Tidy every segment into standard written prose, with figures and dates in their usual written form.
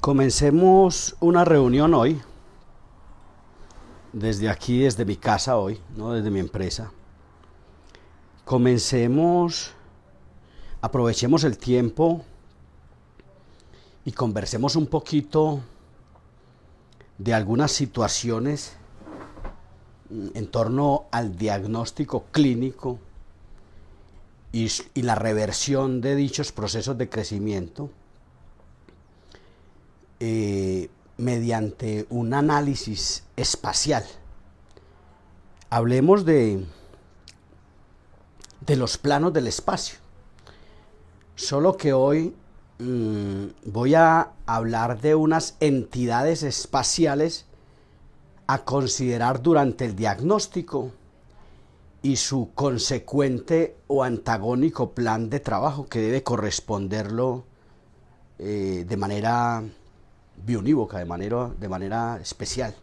Comencemos una reunión hoy, desde aquí, desde mi casa hoy, no desde mi empresa. Aprovechemos el tiempo y conversemos un poquito de algunas situaciones en torno al diagnóstico clínico y la reversión de dichos procesos de crecimiento mediante un análisis espacial. Hablemos de los planos del espacio. Solo que hoy voy a hablar de unas entidades espaciales a considerar durante el diagnóstico y su consecuente o antagónico plan de trabajo que debe corresponderlo de manera biunívoca, de manera especial.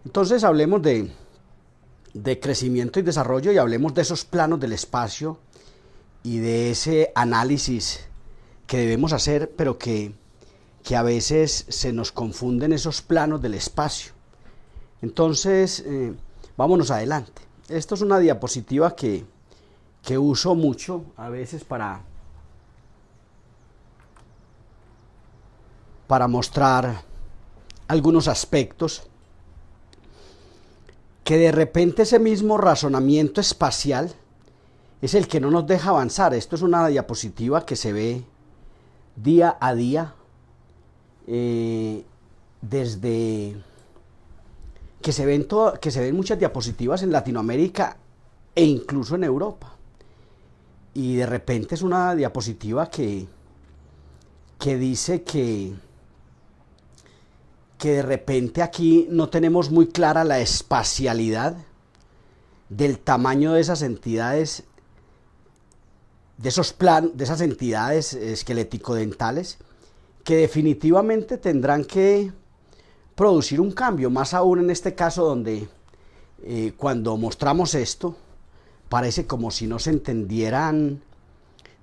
Entonces hablemos de crecimiento y desarrollo y hablemos de esos planos del espacio y de ese análisis que debemos hacer, pero que a veces se nos confunden esos planos del espacio. Entonces, vámonos adelante. Esto es una diapositiva que uso mucho a veces para mostrar algunos aspectos que de repente ese mismo razonamiento espacial es el que no nos deja avanzar. Esto es una diapositiva que se ve día a día, desde que se ven muchas diapositivas en Latinoamérica e incluso en Europa. Y de repente es una diapositiva que dice que de repente aquí no tenemos muy clara la espacialidad del tamaño de esas entidades, de esas entidades esquelético-dentales, que definitivamente tendrán que producir un cambio, más aún en este caso donde cuando mostramos esto, parece como si no se entendieran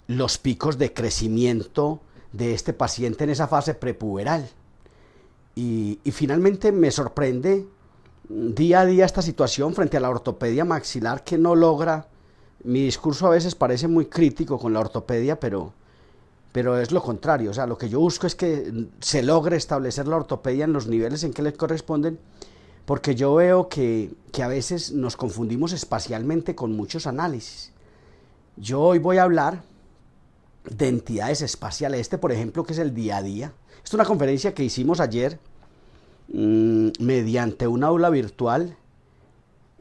los picos de crecimiento de este paciente en esa fase prepuberal. Y finalmente me sorprende día a día esta situación frente a la ortopedia maxilar que no logra. Mi discurso a veces parece muy crítico con la ortopedia, pero es lo contrario. O sea, lo que yo busco es que se logre establecer la ortopedia en los niveles en que le corresponden, porque yo veo que a veces nos confundimos espacialmente con muchos análisis. Yo hoy voy a hablar de entidades espaciales. Por ejemplo, que es el día a día. Esta es una conferencia que hicimos ayer mediante un aula virtual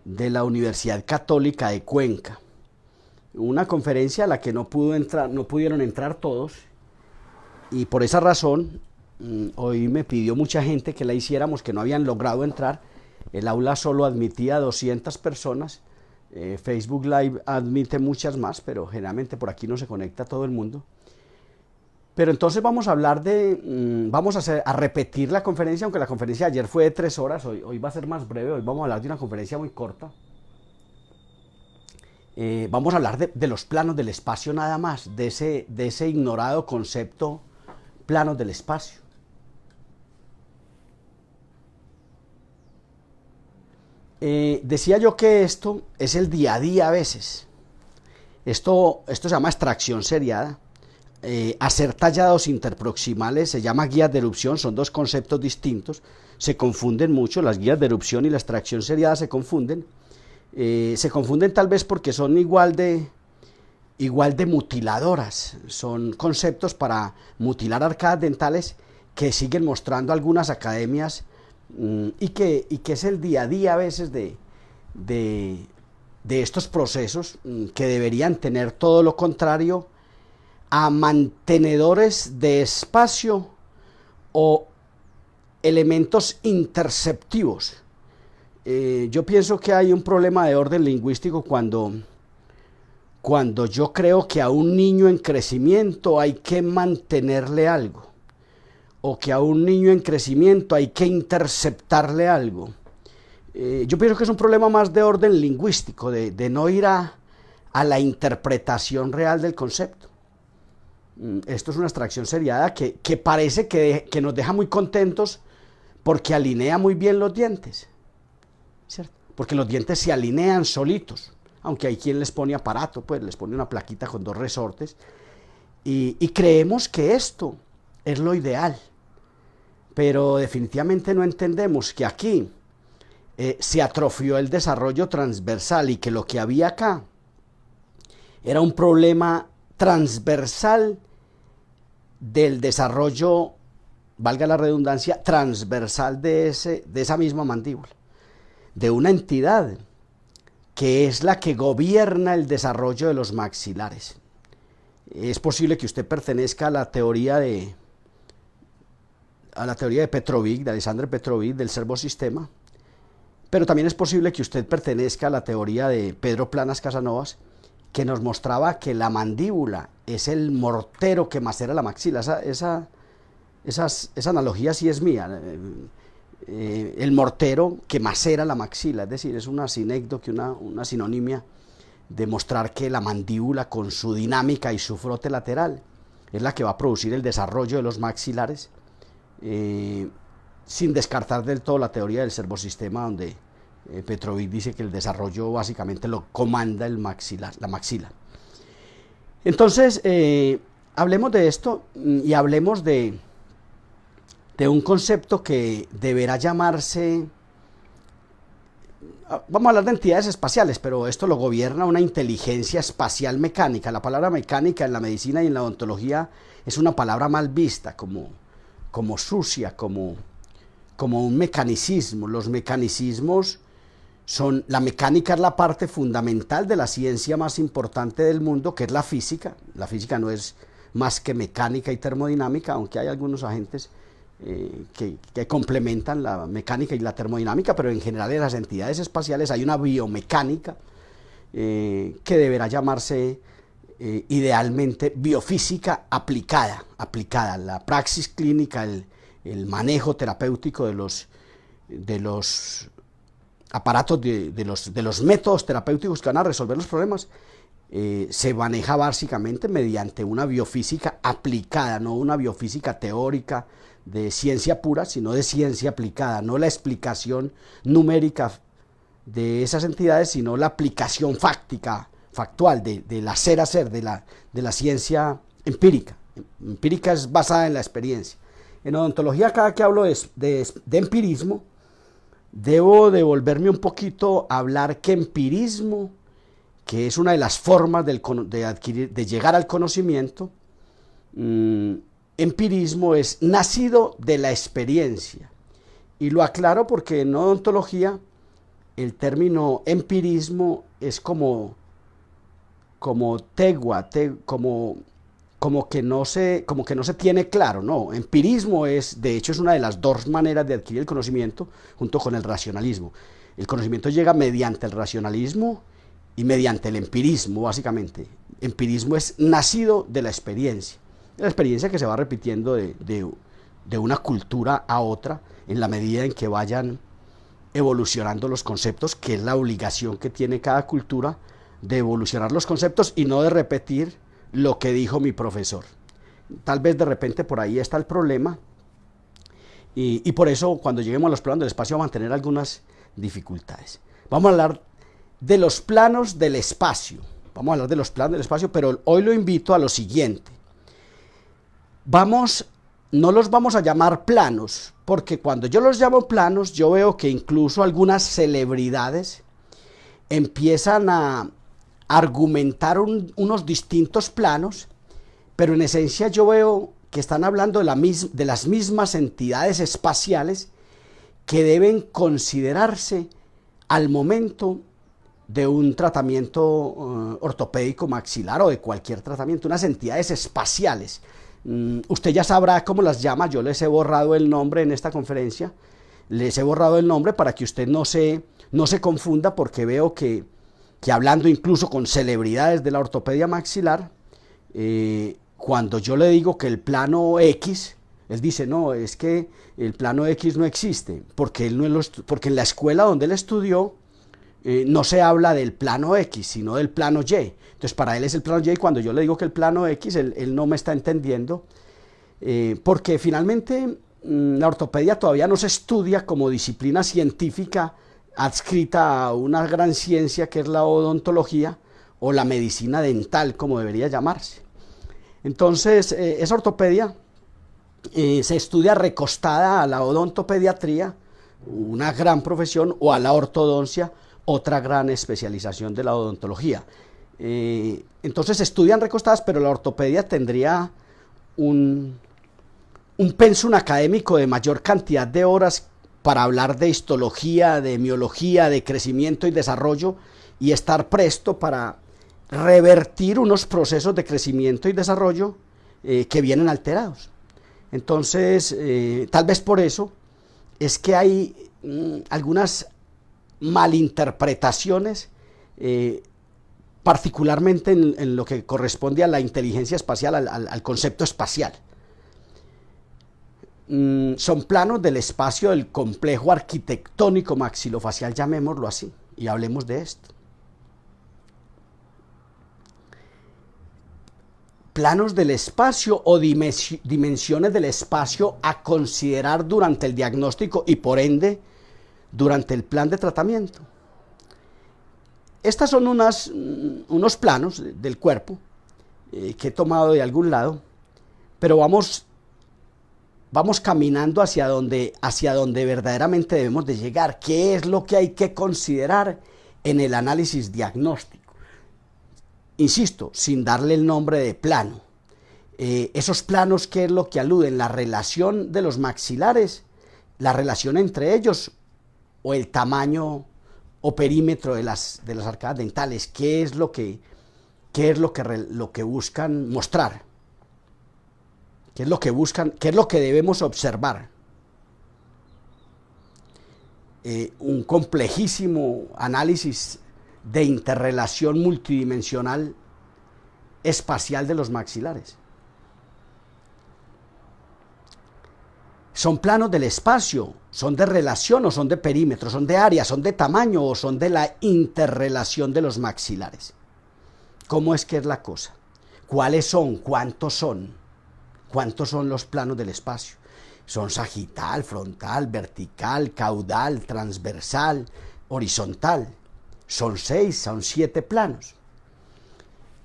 de la Universidad Católica de Cuenca. Una conferencia a la que no pudieron entrar todos, y por esa razón hoy me pidió mucha gente que la hiciéramos, que no habían logrado entrar. El aula solo admitía 200 personas. Facebook Live admite muchas más, pero generalmente por aquí no se conecta todo el mundo. Pero entonces vamos a hablar vamos a repetir la conferencia, aunque la conferencia de ayer fue de 3 horas, hoy va a ser más breve. Hoy vamos a hablar de una conferencia muy corta. Vamos a hablar de los planos del espacio nada más, de ese ignorado concepto, planos del espacio. Decía yo que esto es el día a día a veces. Esto se llama extracción seriada. Hacer tallados interproximales se llama guías de erupción, son dos conceptos distintos, se confunden mucho, las guías de erupción y la extracción seriada se confunden tal vez porque son igual de mutiladoras, son conceptos para mutilar arcadas dentales que siguen mostrando algunas academias y que es el día a día a veces de estos procesos que deberían tener todo lo contrario a mantenedores de espacio o elementos interceptivos. Yo pienso que hay un problema de orden lingüístico cuando yo creo que a un niño en crecimiento hay que mantenerle algo, o que a un niño en crecimiento hay que interceptarle algo. Yo pienso que es un problema más de orden lingüístico, de no ir a la interpretación real del concepto. Esto es una extracción seriada que parece que nos deja muy contentos porque alinea muy bien los dientes, ¿cierto? Porque los dientes se alinean solitos, aunque hay quien les pone aparato, pues les pone una plaquita con 2 resortes, y creemos que esto es lo ideal, pero definitivamente no entendemos que aquí se atrofió el desarrollo transversal y que lo que había acá era un problema transversal del desarrollo, valga la redundancia, transversal de esa misma mandíbula, de una entidad que es la que gobierna el desarrollo de los maxilares. Es posible que usted pertenezca a la teoría de Petrovic, de Alexandre Petrovic, del servosistema, pero también es posible que usted pertenezca a la teoría de Pedro Planas Casanovas, que nos mostraba que la mandíbula es el mortero que macera la maxila. Esa analogía sí es mía. El mortero que macera la maxila, es decir, es una sinécdoque, una sinonimia de mostrar que la mandíbula, con su dinámica y su frote lateral, es la que va a producir el desarrollo de los maxilares, sin descartar del todo la teoría del servosistema, donde Petrovic dice que el desarrollo básicamente lo comanda la maxila. Entonces, hablemos de esto y hablemos de un concepto que deberá llamarse, vamos a hablar de entidades espaciales, pero esto lo gobierna una inteligencia espacial mecánica. La palabra mecánica en la medicina y en la odontología es una palabra mal vista, como sucia, como un mecanicismo. Los mecanicismos la mecánica es la parte fundamental de la ciencia más importante del mundo, que es la física. La física no es más que mecánica y termodinámica, aunque hay algunos agentes que complementan la mecánica y la termodinámica, pero en general en las entidades espaciales hay una biomecánica que deberá llamarse idealmente biofísica aplicada. La praxis clínica, el manejo terapéutico de los aparatos, de los métodos terapéuticos que van a resolver los problemas, se maneja básicamente mediante una biofísica aplicada, no una biofísica teórica de ciencia pura, sino de ciencia aplicada, no la explicación numérica de esas entidades, sino la aplicación factual, del hacer, de la ciencia empírica. Empírica es basada en la experiencia. En odontología, cada que hablo de empirismo, debo devolverme un poquito a hablar que empirismo, que es una de las formas de llegar al conocimiento, empirismo es nacido de la experiencia. Y lo aclaro porque en odontología el término empirismo es como tegua, como que no se tiene claro. No, empirismo de hecho es una de las 2 maneras de adquirir el conocimiento, junto con el racionalismo. El conocimiento llega mediante el racionalismo y mediante el empirismo, básicamente. Empirismo es nacido de la experiencia que se va repitiendo de una cultura a otra en la medida en que vayan evolucionando los conceptos, que es la obligación que tiene cada cultura de evolucionar los conceptos y no de repetir lo que dijo mi profesor. Tal vez de repente por ahí está el problema, y por eso cuando lleguemos a los planos del espacio vamos a tener algunas dificultades. Vamos a hablar de los planos del espacio, pero hoy lo invito a lo siguiente. No los vamos a llamar planos, porque cuando yo los llamo planos, yo veo que incluso algunas celebridades empiezan a argumentar unos distintos planos, pero en esencia yo veo que están hablando de las mismas entidades espaciales que deben considerarse al momento de un tratamiento ortopédico maxilar o de cualquier tratamiento, unas entidades espaciales. Usted ya sabrá cómo las llama. Yo les he borrado el nombre en esta conferencia, les he borrado el nombre para que usted no se confunda, porque veo que hablando incluso con celebridades de la ortopedia maxilar, cuando yo le digo que el plano X, él dice, no, es que el plano X no existe, porque en la escuela donde él estudió no se habla del plano X, sino del plano Y. Entonces para él es el plano Y, y cuando yo le digo que el plano X, él no me está entendiendo, porque finalmente la ortopedia todavía no se estudia como disciplina científica adscrita a una gran ciencia que es la odontología o la medicina dental, como debería llamarse. Entonces, esa ortopedia se estudia recostada a la odontopediatría, una gran profesión, o a la ortodoncia, otra gran especialización de la odontología. Entonces se estudian recostadas, pero la ortopedia tendría un pensum académico de mayor cantidad de horas para hablar de histología, de miología, de crecimiento y desarrollo, y estar presto para revertir unos procesos de crecimiento y desarrollo que vienen alterados. Entonces, tal vez por eso es que hay algunas malinterpretaciones, particularmente en lo que corresponde a la inteligencia espacial, al concepto espacial. Son planos del espacio del complejo arquitectónico maxilofacial, llamémoslo así, y hablemos de esto. Planos del espacio o dimensiones del espacio a considerar durante el diagnóstico y por ende durante el plan de tratamiento. Estas son unos planos del cuerpo que he tomado de algún lado, pero vamos caminando hacia donde verdaderamente debemos de llegar. ¿Qué es lo que hay que considerar en el análisis diagnóstico? Insisto, sin darle el nombre de plano. Esos planos, ¿qué es lo que aluden? La relación de los maxilares, la relación entre ellos, o el tamaño o perímetro de las arcadas dentales. ¿Qué es lo que buscan mostrar? ¿Qué es lo que buscan? ¿Qué es lo que debemos observar? Un complejísimo análisis de interrelación multidimensional espacial de los maxilares. Son planos del espacio, son de relación o son de perímetro, son de área, son de tamaño o son de la interrelación de los maxilares. ¿Cómo es que es la cosa? ¿Cuáles son? ¿Cuántos son? ¿Cuántos son los planos del espacio? Son sagital, frontal, vertical, caudal, transversal, horizontal. Son 6, son 7 planos.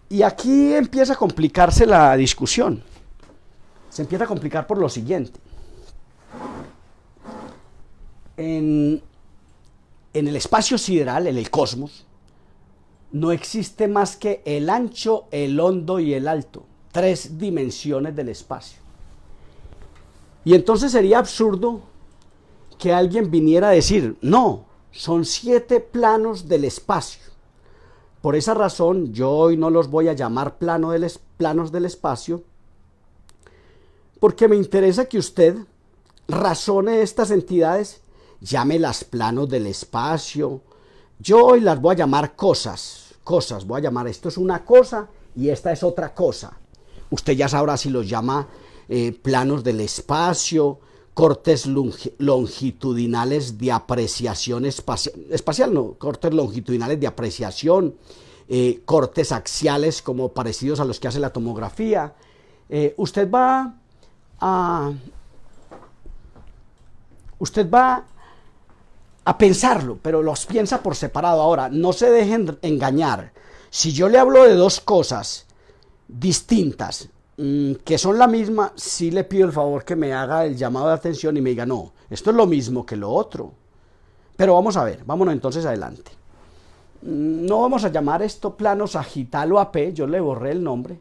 Y aquí empieza a complicarse la discusión. Se empieza a complicar por lo siguiente. En el espacio sideral, en el cosmos, no existe más que el ancho, el hondo y el alto. 3 dimensiones del espacio. Y entonces sería absurdo que alguien viniera a decir, no, son 7 planos del espacio. Por esa razón, yo hoy no los voy a llamar planos del espacio, porque me interesa que usted razone estas entidades, llámelas planos del espacio. Yo hoy las voy a llamar cosas, voy a llamar esto es una cosa y esta es otra cosa. Usted ya sabrá si los llama planos del espacio, cortes longitudinales de apreciación espacial, no, cortes longitudinales de apreciación, cortes axiales como parecidos a los que hace la tomografía. Usted va a pensarlo, pero los piensa por separado. Ahora, no se dejen engañar. Si yo le hablo de 2 cosas distintas, que son la misma, sí le pido el favor que me haga el llamado de atención y me diga, no, esto es lo mismo que lo otro. Pero vamos a ver, vámonos entonces adelante. No vamos a llamar esto plano sagital o AP, yo le borré el nombre.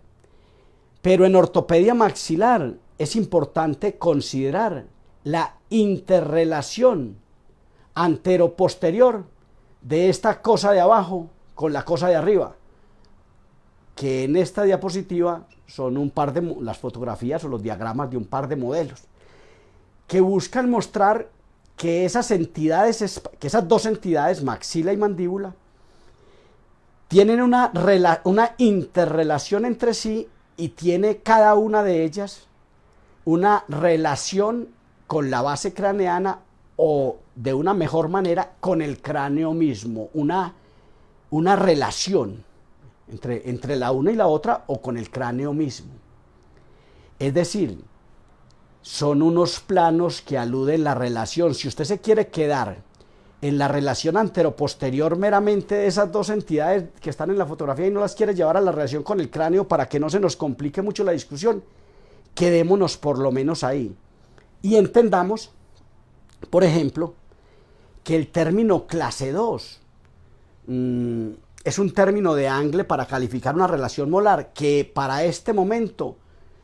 Pero en ortopedia maxilar es importante considerar la interrelación antero-posterior de esta cosa de abajo con la cosa de arriba, que en esta diapositiva son las fotografías o los diagramas de un par de modelos, que buscan mostrar que esas dos entidades, maxila y mandíbula, tienen una interrelación entre sí y tiene cada una de ellas una relación con la base craneana o de una mejor manera con el cráneo mismo, una relación entre la una y la otra o con el cráneo mismo. Es decir, son unos planos que aluden la relación. Si usted se quiere quedar en la relación anteroposterior meramente de esas dos entidades que están en la fotografía y no las quiere llevar a la relación con el cráneo para que no se nos complique mucho la discusión, quedémonos por lo menos ahí. Y entendamos, por ejemplo, que el término clase 2 es un término de Angle para calificar una relación molar que para este momento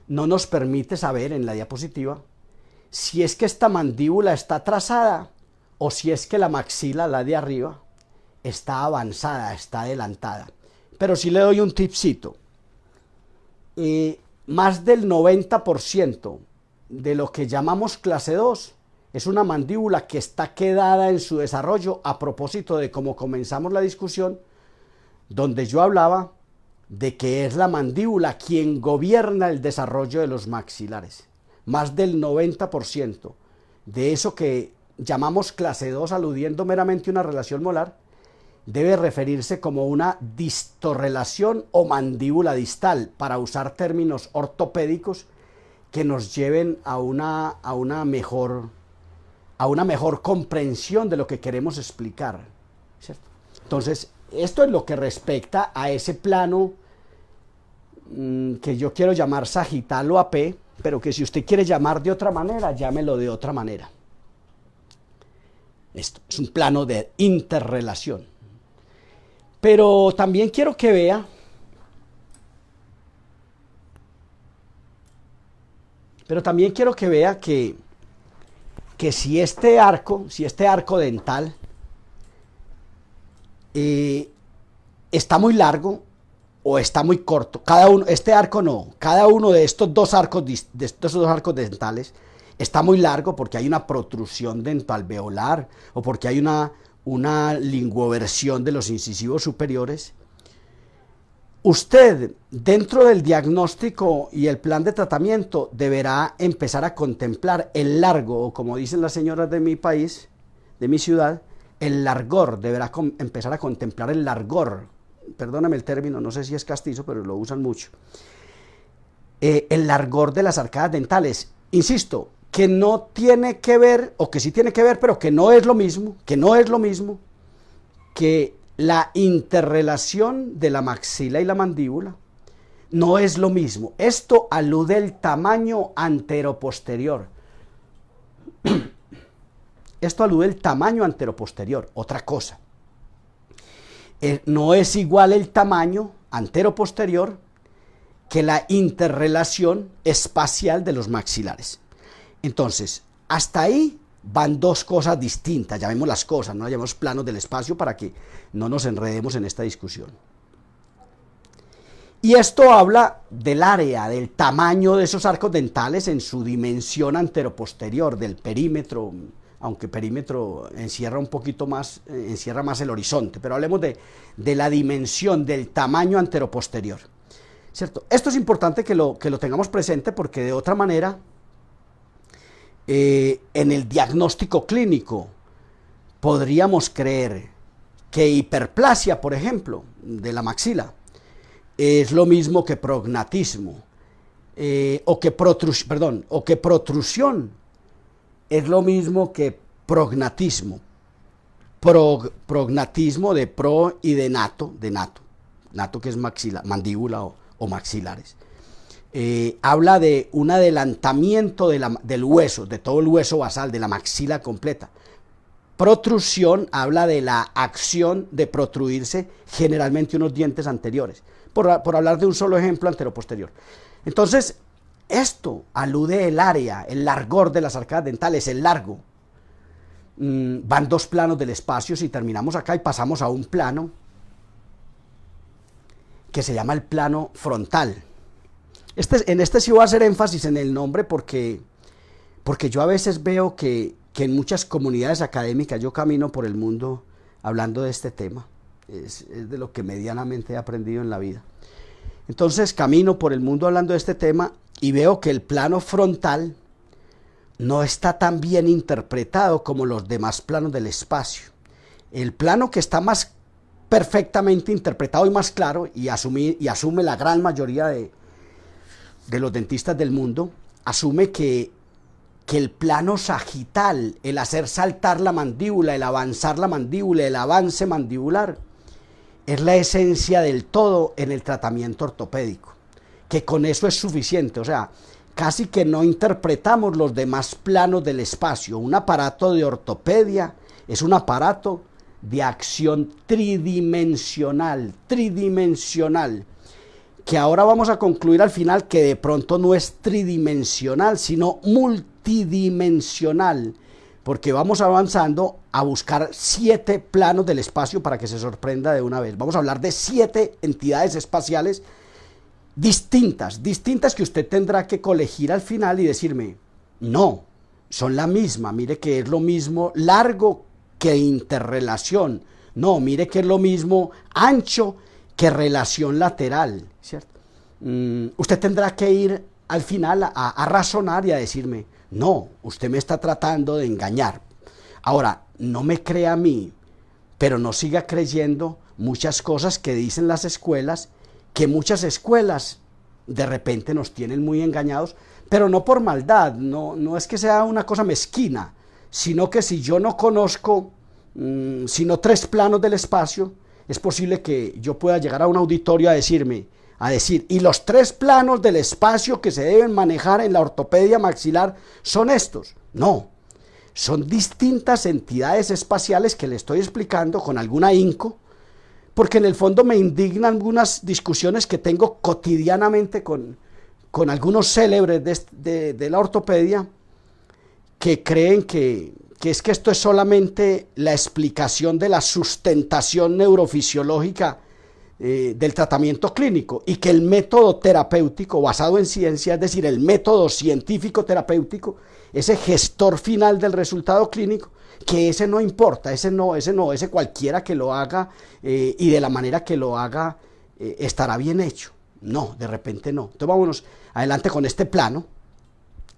no nos permite saber en la diapositiva si es que esta mandíbula está trazada o si es que la maxila, la de arriba, está avanzada, está adelantada. Pero sí le doy un tipcito. Más del 90% de lo que llamamos clase 2 es una mandíbula que está quedada en su desarrollo, a propósito de cómo comenzamos la discusión, donde yo hablaba de que es la mandíbula quien gobierna el desarrollo de los maxilares. Más del 90% de eso que llamamos clase 2, aludiendo meramente a una relación molar, debe referirse como una distorrelación o mandíbula distal, para usar términos ortopédicos que nos lleven a una mejor comprensión de lo que queremos explicar, ¿cierto? Entonces, esto es lo que respecta a ese plano que yo quiero llamar sagital o AP, pero que si usted quiere llamar de otra manera, llámelo de otra manera. Esto es un plano de interrelación. Pero también quiero que vea que si este arco dental está muy largo o está muy corto, cada uno de estos dos arcos dentales está muy largo porque hay una protrusión dentoalveolar o porque hay una linguoversión de los incisivos superiores. Usted, dentro del diagnóstico y el plan de tratamiento, deberá empezar a contemplar el largo, o como dicen las señoras de mi país, de mi ciudad, el largor. Deberá empezar a contemplar el largor. Perdóname el término, no sé si es castizo, pero lo usan mucho. El largor de las arcadas dentales. Insisto, que no tiene que ver, o que sí tiene que ver, pero que no es lo mismo, que la interrelación de la maxila y la mandíbula. No es lo mismo. Esto alude al tamaño anteroposterior. Otra cosa. No es igual el tamaño anteroposterior que la interrelación espacial de los maxilares. Entonces, hasta ahí van dos cosas distintas, llamemos las cosas, no llamemos planos del espacio para que no nos enredemos en esta discusión. Y esto habla del área, del tamaño de esos arcos dentales en su dimensión anteroposterior, del perímetro, aunque perímetro encierra un poquito más, encierra más el horizonte, pero hablemos de la dimensión del tamaño anteroposterior, ¿cierto? Esto es importante que lo tengamos presente, porque de otra manera, en el diagnóstico clínico podríamos creer que hiperplasia, por ejemplo, de la maxila es lo mismo que prognatismo, o que protrusión es lo mismo que prognatismo. Prognatismo de pro y de nato que es mandíbula o maxilares. Habla de un adelantamiento del hueso, de todo el hueso basal, de la maxila completa. Protrusión habla de la acción de protruirse generalmente unos dientes anteriores, por hablar de un solo ejemplo anteroposterior. Entonces, esto alude el área, el largor de las arcadas dentales, el largo. Van dos planos del espacio. Si terminamos acá y pasamos a un plano que se llama el plano frontal. En este sí voy a hacer énfasis en el nombre porque yo a veces veo que en muchas comunidades académicas, yo camino por el mundo hablando de este tema, es de lo que medianamente he aprendido en la vida. Entonces camino por el mundo hablando de este tema y veo que el plano frontal no está tan bien interpretado como los demás planos del espacio. El plano que está más perfectamente interpretado y más claro, y asume la gran mayoría de los dentistas del mundo, asume que el plano sagital, el hacer saltar la mandíbula, el avanzar la mandíbula, el avance mandibular, es la esencia del todo en el tratamiento ortopédico, que con eso es suficiente. O sea, casi que no interpretamos los demás planos del espacio. Un aparato de ortopedia es un aparato de acción tridimensional, que ahora vamos a concluir al final que de pronto no es tridimensional, sino multidimensional, porque vamos avanzando a buscar 7 planos del espacio para que se sorprenda de una vez. Vamos a hablar de 7 entidades espaciales distintas que usted tendrá que colegir al final y decirme, no, son la misma, mire que es lo mismo largo que interrelación, no, mire que es lo mismo ancho que relación lateral, ¿cierto? Usted tendrá que ir al final a razonar y a decirme, no, usted me está tratando de engañar. Ahora, no me crea a mí, pero no siga creyendo muchas cosas que dicen las escuelas, que muchas escuelas de repente nos tienen muy engañados, pero no por maldad, no es que sea una cosa mezquina, sino que si yo no conozco sino 3 planos del espacio, es posible que yo pueda llegar a un auditorio a decir, y los 3 planos del espacio que se deben manejar en la ortopedia maxilar son estos. No, son distintas entidades espaciales que le estoy explicando con algún ahínco, porque en el fondo me indignan algunas discusiones que tengo cotidianamente con algunos célebres de la ortopedia, que creen que es que esto es solamente la explicación de la sustentación neurofisiológica del tratamiento clínico, y que el método terapéutico basado en ciencia, es decir, el método científico terapéutico, ese gestor final del resultado clínico, que ese no importa, ese cualquiera que lo haga y de la manera que lo haga estará bien hecho. No, de repente no. Entonces vámonos adelante con este plano,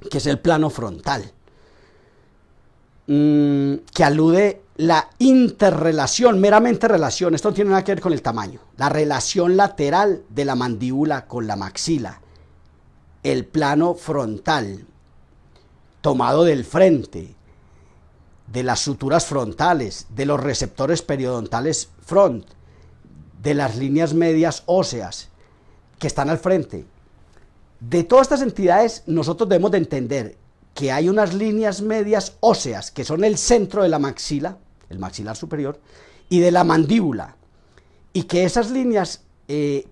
que es el plano frontal, que alude la interrelación, meramente relación, esto no tiene nada que ver con el tamaño, la relación lateral de la mandíbula con la maxila, el plano frontal, tomado del frente, de las suturas frontales, de los receptores periodontales front, de las líneas medias óseas que están al frente. De todas estas entidades nosotros debemos de entender que hay unas líneas medias óseas que son el centro de la maxila, el maxilar superior, y de la mandíbula, y que esas líneas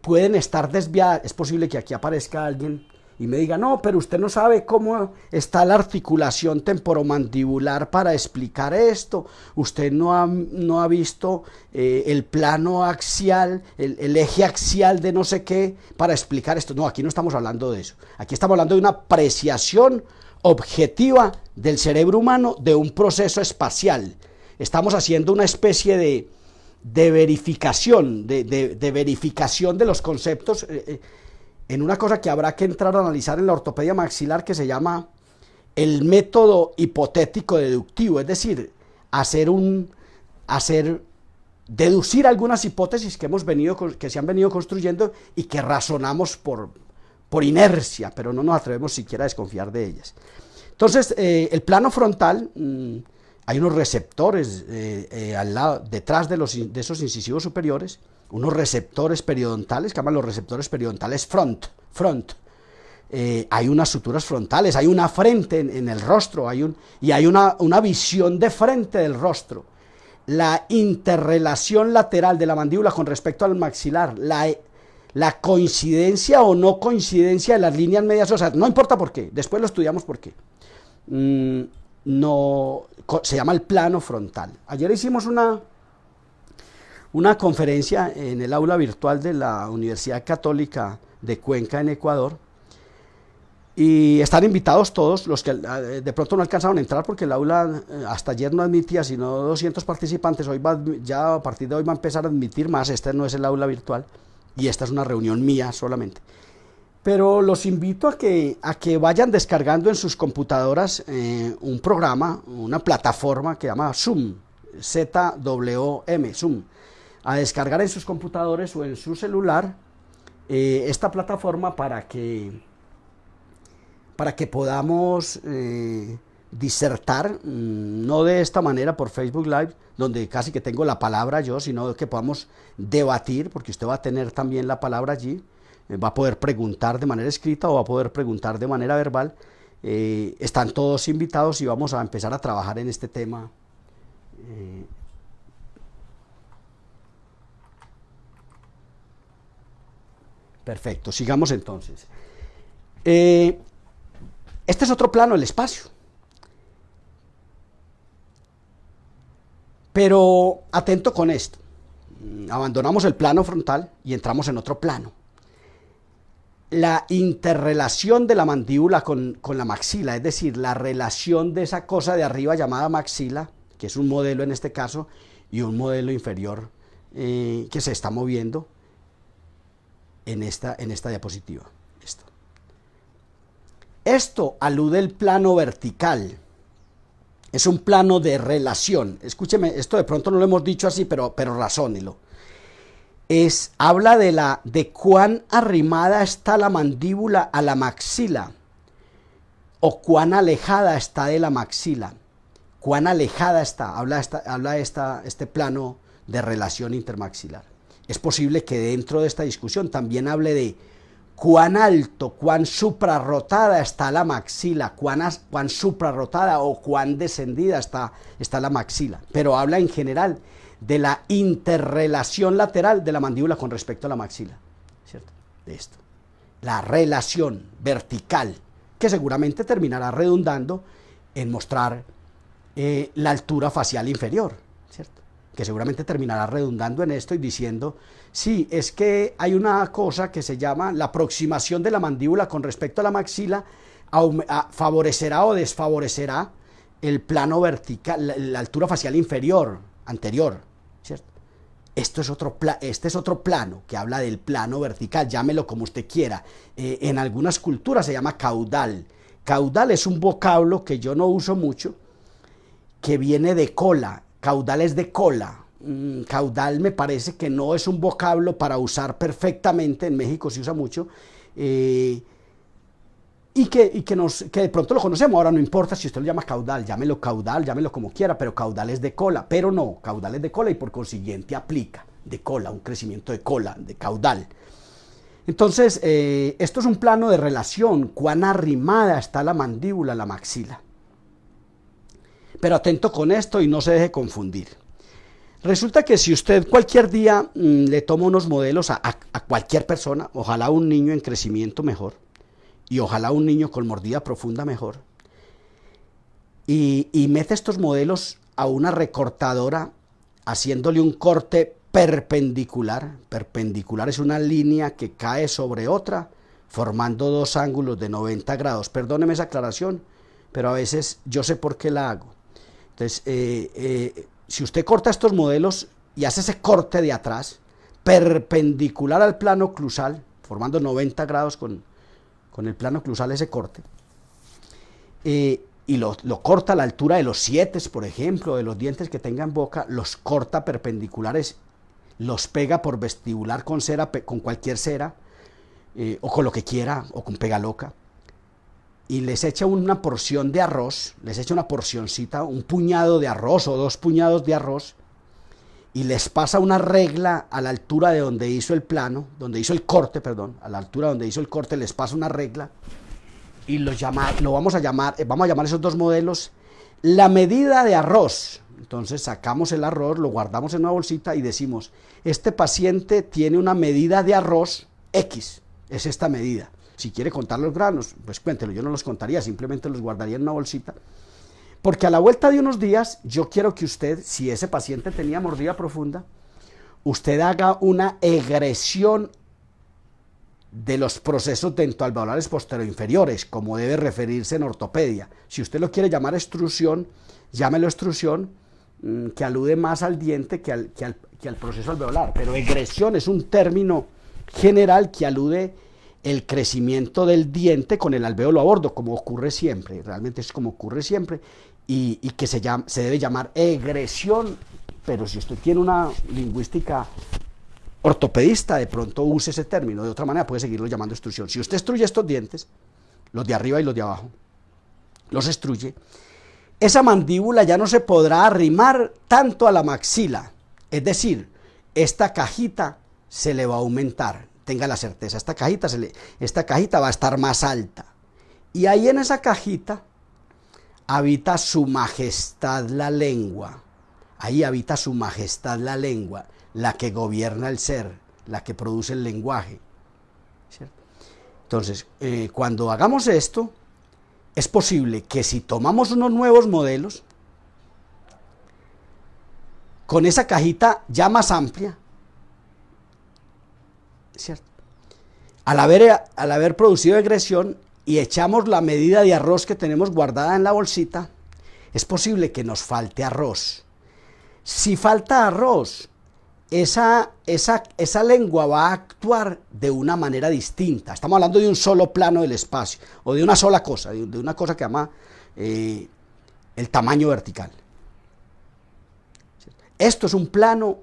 pueden estar desviadas. Es posible que aquí aparezca alguien y me diga, no, pero usted no sabe cómo está la articulación temporomandibular para explicar esto, usted no ha visto el plano axial, el eje axial de no sé qué para explicar esto. No, aquí no estamos hablando de eso, aquí estamos hablando de una apreciación objetiva del cerebro humano de un proceso espacial. Estamos haciendo una especie de verificación, de verificación de los conceptos en una cosa que habrá que entrar a analizar en la ortopedia maxilar, que se llama el método hipotético deductivo, es decir, deducir algunas hipótesis que se han venido construyendo y que razonamos por inercia, pero no nos atrevemos siquiera a desconfiar de ellas. Entonces, el plano frontal, hay unos receptores al lado, detrás de esos incisivos superiores, unos receptores periodontales que llaman los receptores periodontales front. Hay unas suturas frontales, hay una frente en el rostro, hay una visión de frente del rostro. La interrelación lateral de la mandíbula con respecto al maxilar, la coincidencia o no coincidencia de las líneas medias óseas, no importa por qué, después lo estudiamos por qué. Se llama el plano frontal. Ayer hicimos una conferencia en el aula virtual de la Universidad Católica de Cuenca en Ecuador, y están invitados todos los que de pronto no alcanzaron a entrar porque el aula hasta ayer no admitía sino 200 participantes. Ya a partir de hoy va a empezar a admitir más. Este no es el aula virtual y esta es una reunión mía solamente. Pero los invito a que vayan descargando en sus computadoras un programa, una plataforma que se llama Zoom, ZWM, Zoom, a descargar en sus computadores o en su celular esta plataforma para que podamos disertar, no de esta manera por Facebook Live, donde casi que tengo la palabra yo, sino que podamos debatir, porque usted va a tener también la palabra allí, va a poder preguntar de manera escrita o va a poder preguntar de manera verbal. Están todos invitados y vamos a empezar a trabajar en este tema. Perfecto, sigamos entonces. Este es otro plano, el espacio. Pero atento con esto. Abandonamos el plano frontal y entramos en otro plano. La interrelación de la mandíbula con la maxila, es decir, la relación de esa cosa de arriba llamada maxila, que es un modelo en este caso, y un modelo inferior que se está moviendo en esta diapositiva. Esto alude al plano vertical. Es un plano de relación. Escúcheme, esto de pronto no lo hemos dicho así, pero razónelo. Habla de cuán arrimada está la mandíbula a la maxila o cuán alejada está de la maxila. Cuán alejada está. Habla este plano de relación intermaxilar. Es posible que dentro de esta discusión también hable de cuán alto, cuán suprarrotada está la maxila, cuán suprarrotada o cuán descendida está la maxila. Pero habla en general de la interrelación lateral de la mandíbula con respecto a la maxila, ¿cierto? De esto. La relación vertical, que seguramente terminará redundando en mostrar la altura facial inferior, ¿cierto? Que seguramente terminará redundando en esto y diciendo, sí, es que hay una cosa que se llama la aproximación de la mandíbula con respecto a la maxila, favorecerá o desfavorecerá el plano vertical, la altura facial inferior, anterior, ¿cierto? Este es otro plano que habla del plano vertical, llámelo como usted quiera. En algunas culturas se llama caudal. Caudal es un vocablo que yo no uso mucho, que viene de cola. Caudal es de cola. Caudal me parece que no es un vocablo para usar perfectamente, en México se usa mucho, y que de pronto lo conocemos. Ahora no importa si usted lo llama caudal, llámelo como quiera, pero caudal es de cola, pero no, caudal es de cola y por consiguiente aplica de cola, un crecimiento de cola, de caudal. Entonces, esto es un plano de relación, cuán arrimada está la mandíbula a la maxila. Pero atento con esto y no se deje confundir. Resulta que si usted cualquier día le toma unos modelos a cualquier persona, ojalá un niño en crecimiento mejor, y ojalá un niño con mordida profunda mejor, y mete estos modelos a una recortadora haciéndole un corte perpendicular. Perpendicular es una línea que cae sobre otra, formando dos ángulos de 90 grados. Perdóneme esa aclaración, pero a veces yo sé por qué la hago. Entonces, si usted corta estos modelos y hace ese corte de atrás, perpendicular al plano oclusal, formando 90 grados con el plano oclusal ese corte, y lo corta a la altura de los sietes, por ejemplo, de los dientes que tenga en boca, los corta perpendiculares, los pega por vestibular con cera, con cualquier cera, o con lo que quiera, o con pega loca, y les echa una porción de arroz, les echa una porcioncita, un puñado de arroz o 2 puñados de arroz, y les pasa una regla a la altura de donde hizo el plano, donde hizo el corte, perdón, a la altura donde hizo el corte les pasa una regla, y vamos a llamar esos dos modelos la medida de arroz. Entonces sacamos el arroz, lo guardamos en una bolsita y decimos, este paciente tiene una medida de arroz X, es esta medida. Si quiere contar los granos, pues cuéntelo, yo no los contaría, simplemente los guardaría en una bolsita. Porque a la vuelta de unos días, yo quiero que usted, si ese paciente tenía mordida profunda, usted haga una egresión de los procesos dentoalveolares posterior-inferiores, como debe referirse en ortopedia. Si usted lo quiere llamar extrusión, llámelo extrusión, que alude más al diente que al proceso alveolar. Pero egresión es un término general que alude el crecimiento del diente con el alvéolo a bordo, como ocurre siempre, realmente es como ocurre siempre, y que se debe llamar egresión, pero si usted tiene una lingüística ortopedista, de pronto use ese término, de otra manera puede seguirlo llamando extrusión. Si usted extruye estos dientes, los de arriba y los de abajo, los extruye, esa mandíbula ya no se podrá arrimar tanto a la maxila, es decir, esta cajita se le va a aumentar, tenga la certeza, esta cajita va a estar más alta, y ahí en esa cajita habita su majestad la lengua, ahí habita su majestad la lengua, la que gobierna el ser, la que produce el lenguaje, ¿cierto? Entonces, cuando hagamos esto, es posible que si tomamos unos nuevos modelos, con esa cajita ya más amplia, ¿cierto? Al haber producido egresión y echamos la medida de arroz que tenemos guardada en la bolsita, es posible que nos falte arroz. Si falta arroz, esa lengua va a actuar de una manera distinta. Estamos hablando de un solo plano del espacio, o de una sola cosa, de una cosa que llama el tamaño vertical. Esto es un plano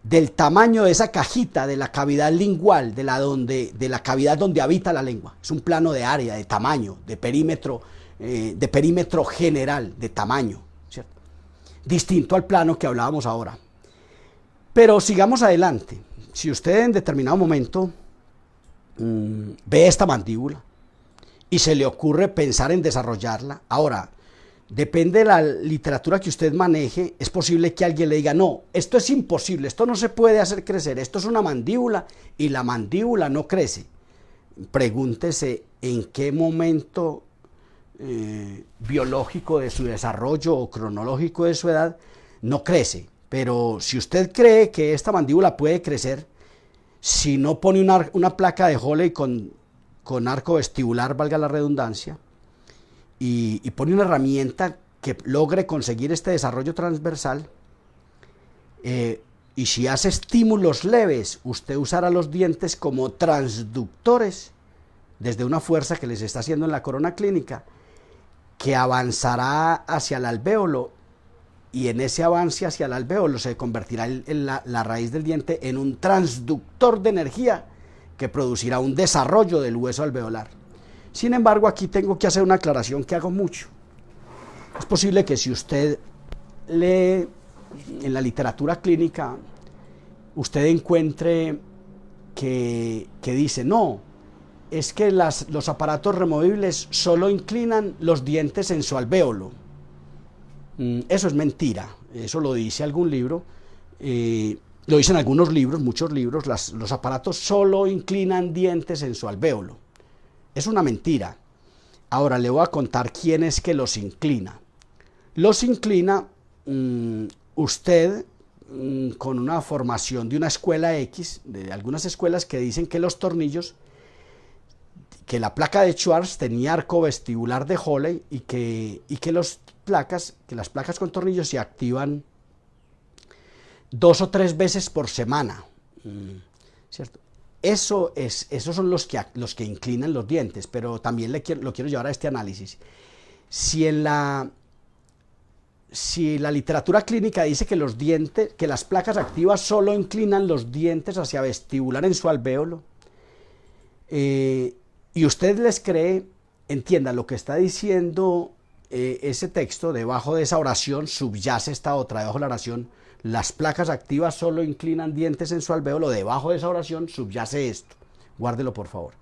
del tamaño de esa cajita, de la cavidad lingual, de la cavidad donde habita la lengua. Es un plano de área, de tamaño, de perímetro general, de tamaño, ¿cierto? Distinto al plano que hablábamos ahora. Pero sigamos adelante. Si usted en determinado momento ve esta mandíbula y se le ocurre pensar en desarrollarla, ahora, depende de la literatura que usted maneje, es posible que alguien le diga, no, esto es imposible, esto no se puede hacer crecer, esto es una mandíbula y la mandíbula no crece. Pregúntese en qué momento biológico de su desarrollo o cronológico de su edad no crece, pero si usted cree que esta mandíbula puede crecer, si no pone una placa de Halley con arco vestibular, valga la redundancia, y pone una herramienta que logre conseguir este desarrollo transversal, y si hace estímulos leves, usted usará los dientes como transductores desde una fuerza que les está haciendo en la corona clínica, que avanzará hacia el alvéolo, y en ese avance hacia el alvéolo se convertirá la raíz del diente en un transductor de energía que producirá un desarrollo del hueso alveolar. Sin embargo, aquí tengo que hacer una aclaración que hago mucho. Es posible que si usted lee en la literatura clínica, usted encuentre que dice, no, es que los aparatos removibles solo inclinan los dientes en su alvéolo. Eso es mentira, eso lo dice algún libro, lo dicen algunos libros, muchos libros, los aparatos solo inclinan dientes en su alvéolo. Es una mentira. Ahora le voy a contar quién es que los inclina. Los inclina usted con una formación de una escuela X, de algunas escuelas que dicen que los tornillos, que la placa de Schwarz tenía arco vestibular de Halley y que las placas con tornillos se activan 2 o 3 veces por semana, ¿cierto? Esos son los que inclinan los dientes, pero también lo quiero llevar a este análisis. Si la literatura clínica dice que las placas activas solo inclinan los dientes hacia vestibular en su alvéolo, y usted les cree, entienda lo que está diciendo ese texto. Debajo de esa oración subyace esta otra, debajo de la oración, las placas activas solo inclinan dientes en su alvéolo, debajo de esa oración subyace esto, guárdelo por favor.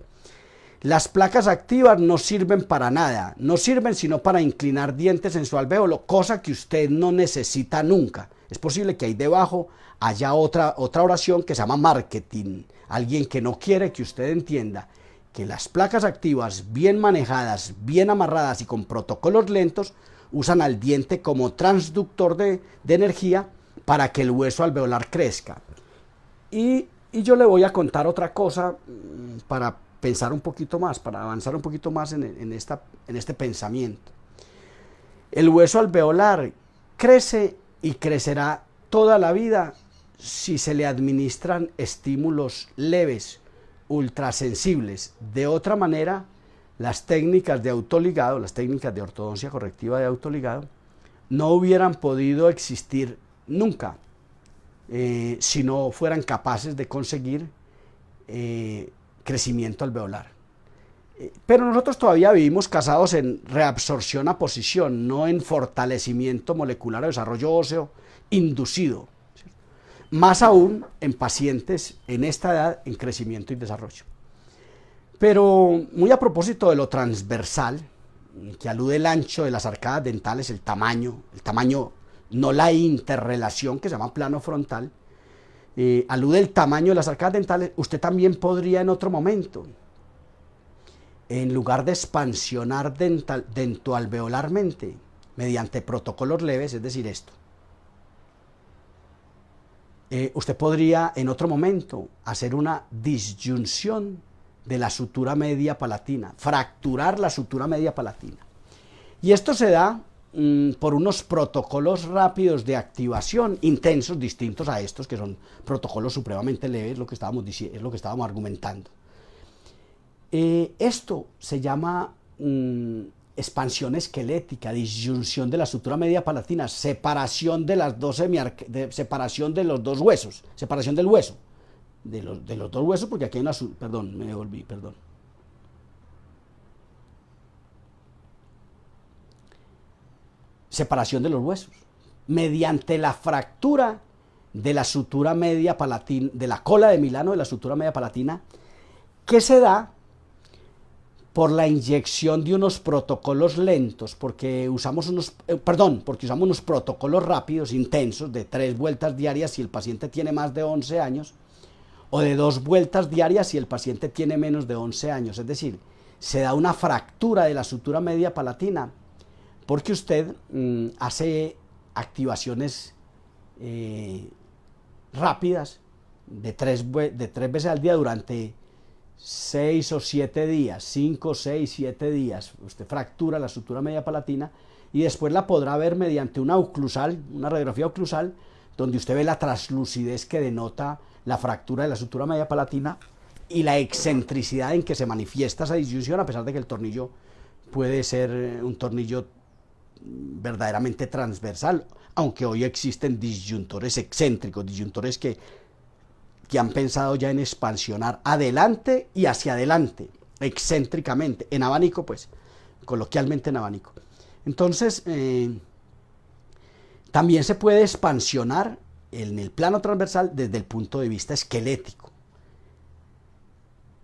Las placas activas no sirven para nada, no sirven sino para inclinar dientes en su alvéolo, cosa que usted no necesita nunca. Es posible que ahí debajo haya otra oración que se llama marketing, alguien que no quiere que usted entienda que las placas activas bien manejadas, bien amarradas y con protocolos lentos, usan al diente como transductor de energía para que el hueso alveolar crezca. Y yo le voy a contar otra cosa para pensar un poquito más, para avanzar un poquito más en este pensamiento. El hueso alveolar crece y crecerá toda la vida si se le administran estímulos leves, ultrasensibles. De otra manera, las técnicas de autoligado, las técnicas de ortodoncia correctiva de autoligado, no hubieran podido existir nunca si no fueran capaces de conseguir crecimiento alveolar. Pero nosotros todavía vivimos casados en reabsorción a posición, no en fortalecimiento molecular o desarrollo óseo inducido. ¿Cierto? Más aún en pacientes en esta edad en crecimiento y desarrollo. Pero muy a propósito de lo transversal, que alude el ancho de las arcadas dentales, el tamaño, no la interrelación que se llama plano frontal, alude el tamaño de las arcadas dentales. Usted también podría en otro momento, en lugar de expansionar dentoalveolarmente mediante protocolos leves, es decir, esto, usted podría en otro momento hacer una disyunción de la sutura media palatina, fracturar la sutura media palatina. Y esto se da por unos protocolos rápidos de activación, intensos, distintos a estos, que son protocolos supremamente leves, lo que estábamos diciendo, es lo que estábamos argumentando. Esto se llama expansión esquelética, disyunción de la sutura media palatina, separación de las dos separación de los dos huesos, separación del hueso, de los dos huesos, porque aquí hay una, perdón, me volví, perdón. Separación de los huesos, mediante la fractura de la sutura media palatina, de la cola de Milano de la sutura media palatina, que se da por la inyección de unos protocolos lentos, porque usamos unos protocolos rápidos, intensos, de 3 vueltas diarias si el paciente tiene más de 11 años, o de 2 vueltas diarias si el paciente tiene menos de 11 años. Es decir, se da una fractura de la sutura media palatina, porque usted hace activaciones rápidas de 3 veces al día durante 6 o 7 días, 5, 6, 7 días, usted fractura la sutura media palatina y después la podrá ver mediante una oclusal, una radiografía oclusal, donde usted ve la translucidez que denota la fractura de la sutura media palatina y la excentricidad en que se manifiesta esa disyunción, a pesar de que el tornillo puede ser un tornillo verdaderamente transversal, aunque hoy existen disyuntores excéntricos, disyuntores que han pensado ya en expansionar adelante y hacia adelante, excéntricamente, en abanico, pues, coloquialmente en abanico. Entonces, también se puede expansionar en el plano transversal desde el punto de vista esquelético,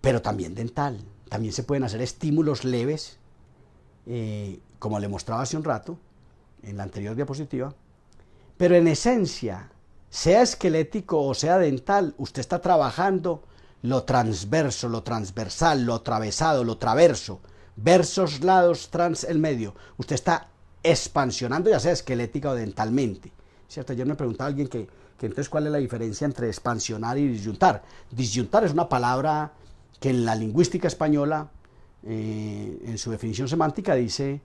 pero también dental. También se pueden hacer estímulos leves, como le mostraba hace un rato, en la anterior diapositiva, pero en esencia, sea esquelético o sea dental, usted está trabajando lo transverso, lo transversal, lo atravesado, lo traverso, versos, lados, trans, el medio. Usted está expansionando, ya sea esquelética o dentalmente, ¿cierto? Ayer me preguntaba alguien que entonces cuál es la diferencia entre expansionar y disyuntar. Disyuntar es una palabra que en la lingüística española, en su definición semántica, dice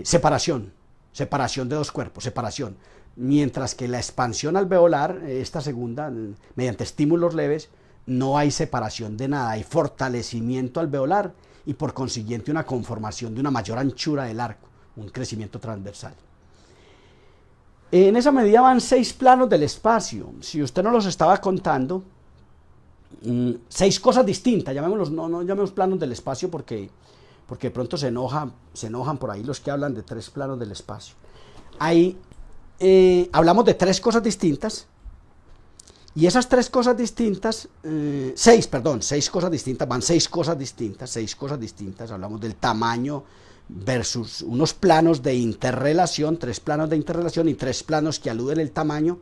separación de dos cuerpos, separación. Mientras que la expansión alveolar, esta segunda, mediante estímulos leves, no hay separación de nada, hay fortalecimiento alveolar y por consiguiente una conformación de una mayor anchura del arco, un crecimiento transversal. En esa medida van 6 planos del espacio. Si usted no los estaba contando, 6 cosas distintas, llamémoslos, no llamemos planos del espacio porque de pronto se enojan por ahí los que hablan de 3 planos del espacio. Ahí hablamos de 3 cosas distintas, y esas 3 cosas distintas, 6 cosas distintas, van 6 cosas distintas, hablamos del tamaño versus unos planos de interrelación, 3 planos de interrelación y 3 planos que aluden el tamaño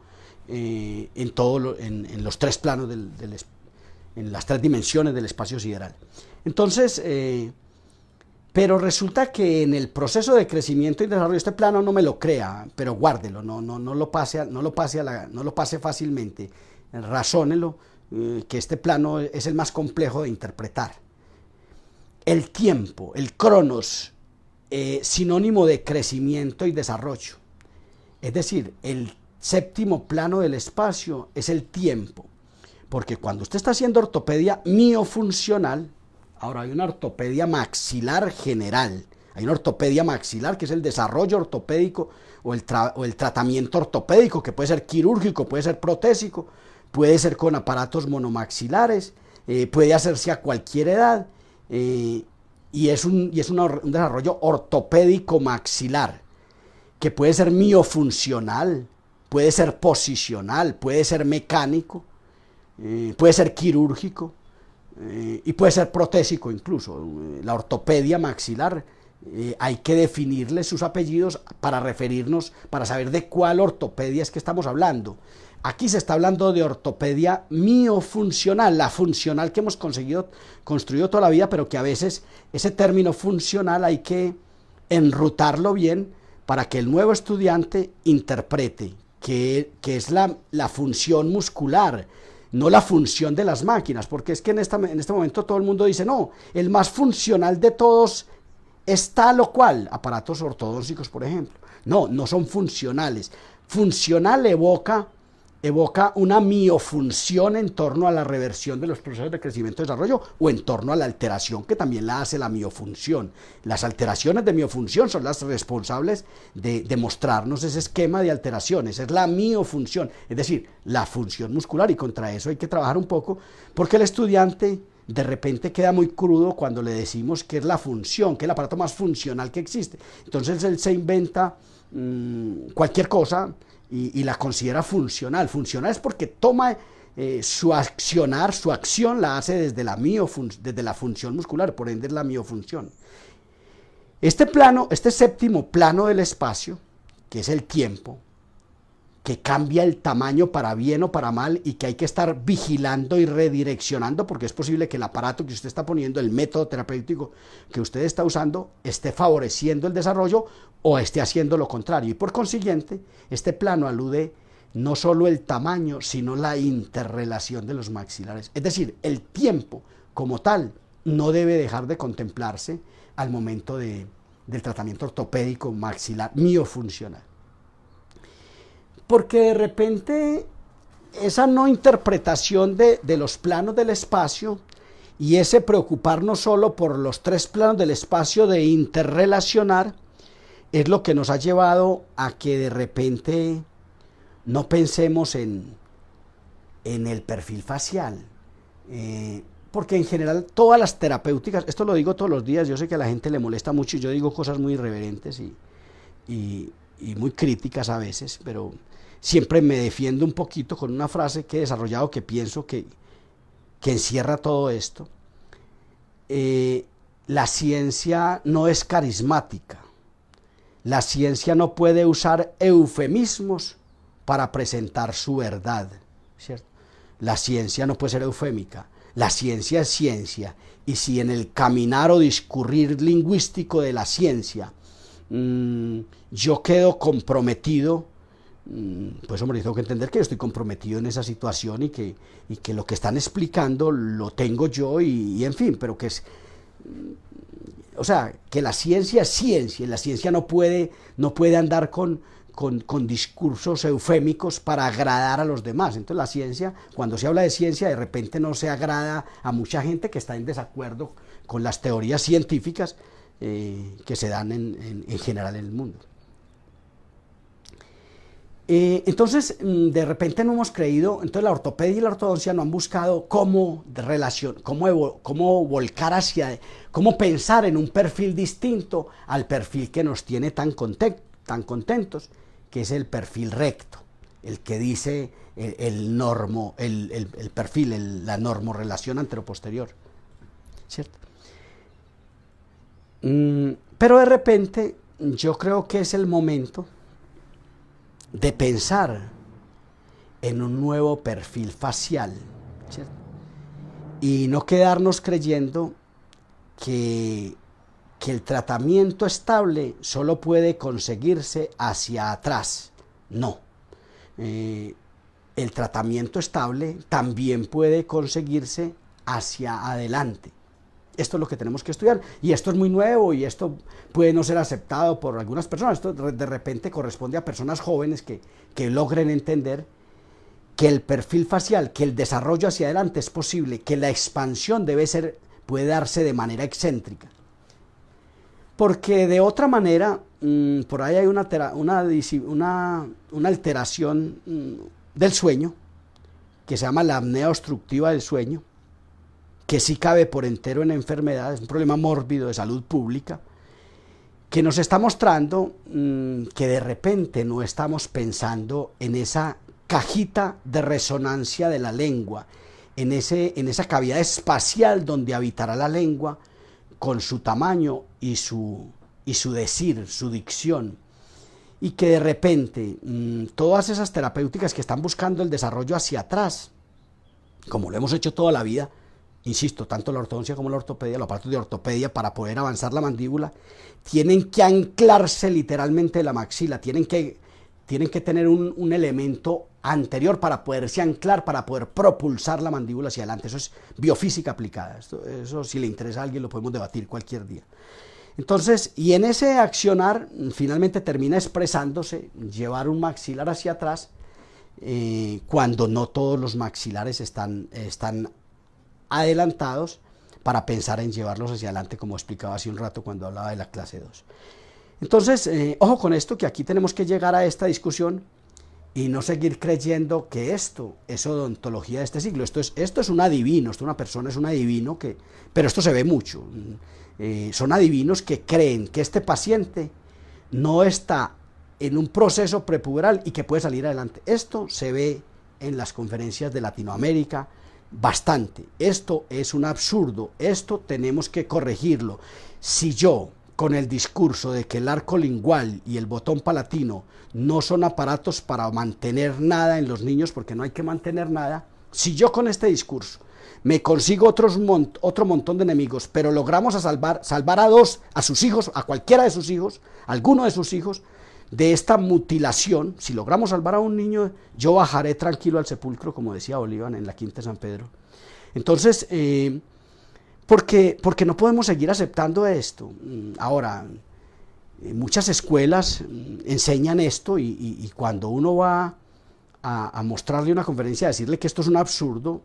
en los 3 planos, en las 3 dimensiones del espacio sideral. Entonces, pero resulta que en el proceso de crecimiento y desarrollo, este plano no me lo crea, pero guárdelo, no lo pase fácilmente, razónelo, que este plano es el más complejo de interpretar. El tiempo, el cronos, sinónimo de crecimiento y desarrollo. Es decir, el séptimo plano del espacio es el tiempo. Porque cuando usted está haciendo ortopedia miofuncional, ahora hay una ortopedia maxilar general, hay una ortopedia maxilar que es el desarrollo ortopédico o el tratamiento ortopédico, que puede ser quirúrgico, puede ser protésico, puede ser con aparatos monomaxilares, puede hacerse a cualquier edad, y es un desarrollo ortopédico maxilar, que puede ser miofuncional, puede ser posicional, puede ser mecánico, puede ser quirúrgico, y puede ser protésico incluso. La ortopedia maxilar, hay que definirle sus apellidos para referirnos, para saber de cuál ortopedia es que estamos hablando. Aquí se está hablando de ortopedia miofuncional, la funcional que hemos construido toda la vida, pero que a veces ese término funcional hay que enrutarlo bien para que el nuevo estudiante interprete que es la función muscular, no la función de las máquinas, porque es que en este momento todo el mundo dice, no, el más funcional de todos es tal o cual, aparatos ortodóncicos, por ejemplo. No, no son funcionales. Funcional evoca una miofunción en torno a la reversión de los procesos de crecimiento y desarrollo, o en torno a la alteración que también la hace la miofunción. Las alteraciones de miofunción son las responsables de mostrarnos ese esquema de alteraciones, es la miofunción, es decir, la función muscular, y contra eso hay que trabajar un poco, porque el estudiante de repente queda muy crudo cuando le decimos que es la función, que es el aparato más funcional que existe. Entonces él se inventa cualquier cosa y la considera funcional. Funcional es porque toma su accionar, su acción la hace desde la función muscular, por ende es la miofunción. Este séptimo plano del espacio, que es el tiempo, que cambia el tamaño para bien o para mal y que hay que estar vigilando y redireccionando, porque es posible que el aparato que usted está poniendo, el método terapéutico que usted está usando, esté favoreciendo el desarrollo o esté haciendo lo contrario. Y por consiguiente, este plano alude no solo el tamaño, sino la interrelación de los maxilares. Es decir, el tiempo como tal no debe dejar de contemplarse al momento del tratamiento ortopédico maxilar miofuncional. Porque de repente esa no interpretación de los planos del espacio y ese preocuparnos solo por los tres planos del espacio de interrelacionar es lo que nos ha llevado a que de repente no pensemos en el perfil facial. Porque en general todas las terapéuticas, esto lo digo todos los días, yo sé que a la gente le molesta mucho y yo digo cosas muy irreverentes y muy críticas a veces, pero siempre me defiendo un poquito con una frase que he desarrollado que pienso que encierra todo esto. La ciencia no es carismática. La ciencia no puede usar eufemismos para presentar su verdad, ¿cierto? La ciencia no puede ser eufémica. La ciencia es ciencia. Y si en el caminar o discurrir lingüístico de la ciencia yo quedo comprometido, pues hombre, tengo que entender que yo estoy comprometido en esa situación y que lo que están explicando lo tengo yo y en fin, pero que es, o sea, que la ciencia es ciencia y la ciencia no puede andar con discursos eufémicos para agradar a los demás. Entonces la ciencia, cuando se habla de ciencia, de repente no se agrada a mucha gente que está en desacuerdo con las teorías científicas que se dan en general en el mundo. Entonces, de repente no hemos creído, entonces la ortopedia y la ortodoncia no han buscado cómo volcar cómo pensar en un perfil distinto al perfil que nos tiene tan contentos, que es el perfil recto, el que dice el perfil, la normorrelación anteroposterior, ¿cierto? Pero de repente yo creo que es el momento de pensar en un nuevo perfil facial, ¿cierto? Y no quedarnos creyendo que el tratamiento estable solo puede conseguirse hacia atrás. No. El tratamiento estable también puede conseguirse hacia adelante. Esto es lo que tenemos que estudiar, y esto es muy nuevo, y esto puede no ser aceptado por algunas personas. Esto de repente corresponde a personas jóvenes que logren entender que el perfil facial, que el desarrollo hacia adelante es posible, que la expansión puede darse de manera excéntrica. Porque de otra manera, por ahí hay una alteración del sueño, que se llama la apnea obstructiva del sueño, que sí cabe por entero en enfermedad, es un problema mórbido de salud pública, que nos está mostrando que de repente no estamos pensando en esa cajita de resonancia de la lengua, en esa cavidad espacial donde habitará la lengua con su tamaño y su decir, su dicción, y que de repente todas esas terapéuticas que están buscando el desarrollo hacia atrás, como lo hemos hecho toda la vida, insisto, tanto la ortodoncia como la ortopedia, los aparatos de ortopedia para poder avanzar la mandíbula, tienen que anclarse literalmente en la maxila, tienen que tener un elemento anterior para poderse anclar, para poder propulsar la mandíbula hacia adelante. Eso es biofísica aplicada. Eso si le interesa a alguien lo podemos debatir cualquier día. Entonces, y en ese accionar finalmente termina expresándose llevar un maxilar hacia atrás, cuando no todos los maxilares están adelantados para pensar en llevarlos hacia adelante, como explicaba hace un rato cuando hablaba de la clase 2. Entonces, ojo con esto, que aquí tenemos que llegar a esta discusión y no seguir creyendo que esto es odontología de este siglo. Esto es un adivino, una persona es un adivino, pero esto se ve mucho. Son adivinos que creen que este paciente no está en un proceso prepuberal y que puede salir adelante. Esto se ve en las conferencias de Latinoamérica bastante. Esto es un absurdo, esto tenemos que corregirlo. Si yo, con el discurso de que el arco lingual y el botón palatino no son aparatos para mantener nada en los niños, porque no hay que mantener nada, si yo con este discurso me consigo otro montón de enemigos, pero logramos salvar a sus hijos, a cualquiera de sus hijos, alguno de sus hijos, de esta mutilación, si logramos salvar a un niño, yo bajaré tranquilo al sepulcro, como decía Bolívar en la Quinta de San Pedro. Entonces, porque no podemos seguir aceptando esto. Ahora, muchas escuelas enseñan esto y cuando uno va a mostrarle una conferencia, a decirle que esto es un absurdo,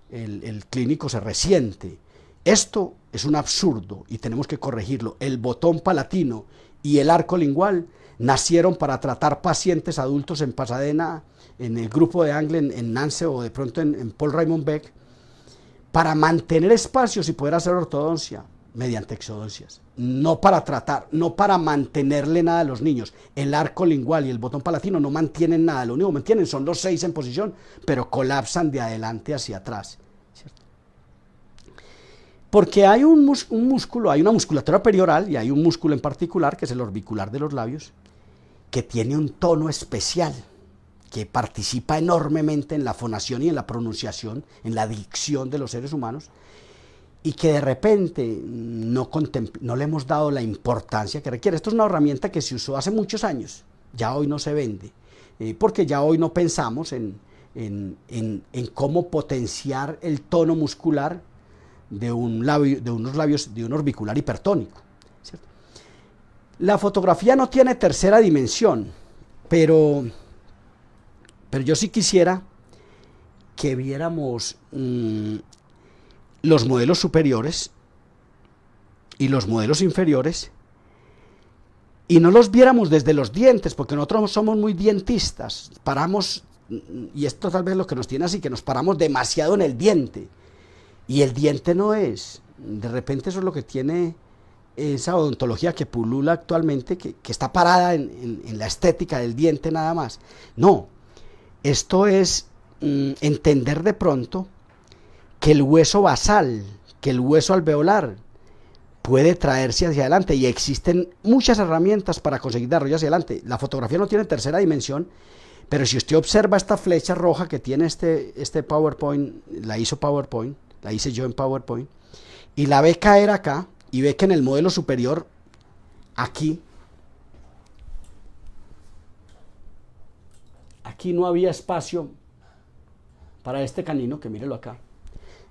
el clínico se resiente. Esto es un absurdo y tenemos que corregirlo. El botón palatino y el arco lingual nacieron para tratar pacientes adultos en Pasadena, en el grupo de Angle, en Nance o de pronto en Paul Raymond Beck, para mantener espacios y poder hacer ortodoncia mediante exodoncias. No para tratar, no para mantenerle nada a los niños. El arco lingual y el botón palatino no mantienen nada, lo único que mantienen son los 6 en posición, pero colapsan de adelante hacia atrás. ¿Cierto? Porque hay un músculo, hay una musculatura perioral y hay un músculo en particular, que es el orbicular de los labios, que tiene un tono especial, que participa enormemente en la fonación y en la pronunciación, en la dicción de los seres humanos, y que de repente no le hemos dado la importancia que requiere. Esto es una herramienta que se usó hace muchos años, ya hoy no se vende, porque ya hoy no pensamos en cómo potenciar el tono muscular de un orbicular hipertónico, ¿cierto? La fotografía no tiene tercera dimensión, pero yo sí quisiera que viéramos los modelos superiores y los modelos inferiores y no los viéramos desde los dientes, porque nosotros somos muy dientistas, paramos, y esto tal vez es lo que nos tiene así, que nos paramos demasiado en el diente, y el diente no es, de repente eso es lo que tiene esa odontología que pulula actualmente, que está parada en la estética del diente nada más. No, esto es entender de pronto que el hueso basal, que el hueso alveolar puede traerse hacia adelante, y existen muchas herramientas para conseguir darlo hacia adelante. La fotografía no tiene tercera dimensión, pero si usted observa esta flecha roja que tiene este PowerPoint, la hice yo en PowerPoint, y la ve caer acá, y ve que en el modelo superior, aquí no había espacio para este canino, que mírelo acá.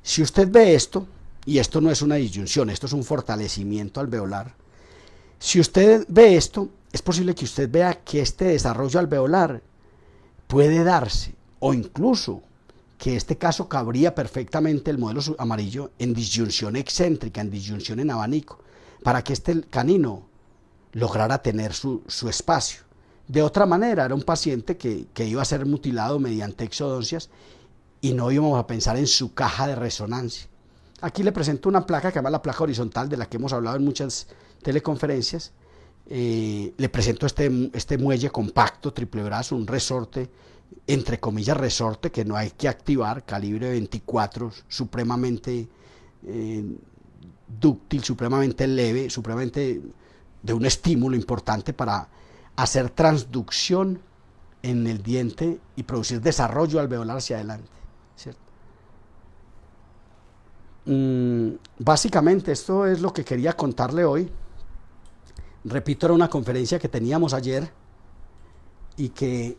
Si usted ve esto, y esto no es una disyunción, esto es un fortalecimiento alveolar. Si usted ve esto, es posible que usted vea que este desarrollo alveolar puede darse, o incluso que este caso cabría perfectamente el modelo amarillo en disyunción excéntrica, en disyunción en abanico, para que este canino lograra tener su espacio. De otra manera, era un paciente que iba a ser mutilado mediante exodoncias y no íbamos a pensar en su caja de resonancia. Aquí le presento una placa que se llama la placa horizontal, de la que hemos hablado en muchas teleconferencias. Le presento este muelle compacto, triple brazo, un resorte, entre comillas resorte, que no hay que activar, calibre 24, supremamente dúctil, supremamente leve, supremamente de un estímulo importante para hacer transducción en el diente y producir desarrollo alveolar hacia adelante, ¿cierto? Básicamente esto es lo que quería contarle hoy. Repito, era una conferencia que teníamos ayer y que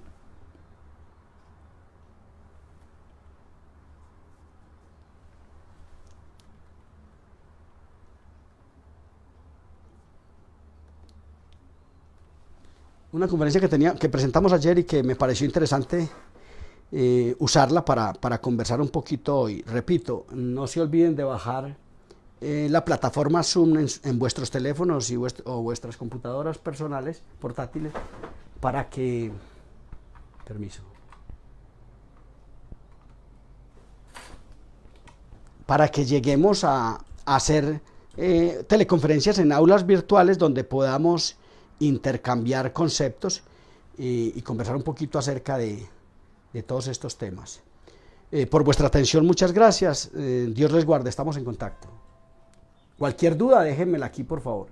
que presentamos ayer y que me pareció interesante usarla para conversar un poquito hoy. Repito, no se olviden de bajar la plataforma Zoom en vuestros teléfonos o vuestras computadoras personales, portátiles, para que... Permiso. Para que lleguemos a hacer teleconferencias en aulas virtuales donde podamos intercambiar conceptos y conversar un poquito acerca de todos estos temas. Por vuestra atención, muchas gracias. Dios les guarde, estamos en contacto. Cualquier duda, déjenmela aquí, por favor.